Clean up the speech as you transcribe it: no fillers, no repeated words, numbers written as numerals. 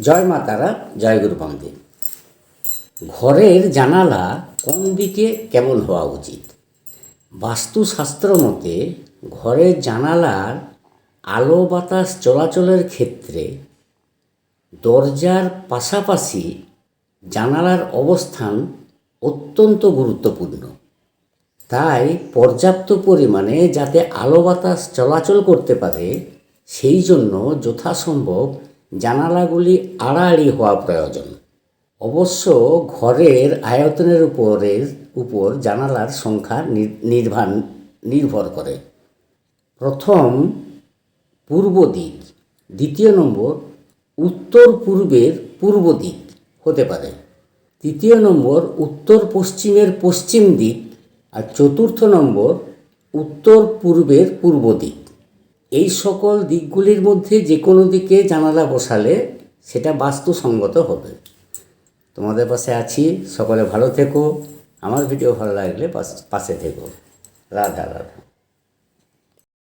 জয় মা তারা, জয় গুরু বামদেব। ঘরের জানালা কোন দিকে কেমন হওয়া উচিত? বাস্তুশাস্ত্র মতে ঘরের জানালার আলো বাতাস চলাচলের ক্ষেত্রে দরজার পাশাপাশি জানালার অবস্থান অত্যন্ত গুরুত্বপূর্ণ। তাই পর্যাপ্ত পরিমাণে যাতে আলো বাতাস চলাচল করতে পারে সেই জন্য যথাসম্ভব জানালাগুলি আড়াআড়ি হওয়া প্রয়োজন। অবশ্য ঘরের আয়তনের উপর জানালার সংখ্যা নির্ভর করে। প্রথম পূর্ব দিক, দ্বিতীয় নম্বর উত্তর পূর্বের পূর্ব দিক হতে পারে, তৃতীয় নম্বর উত্তর পশ্চিমের পশ্চিম দিক, আর চতুর্থ নম্বর উত্তর পূর্বের পূর্ব দিক। এই সকল দিকগুলির মধ্যে যে কোনো দিকে জানালা বসালে সেটা বাস্তুসঙ্গত হবে। তোমাদের পাশে আছি, সকলে ভালো থেকো। আমার ভিডিও ভালো লাগলে পাশে থেকো। রাধা রাধা।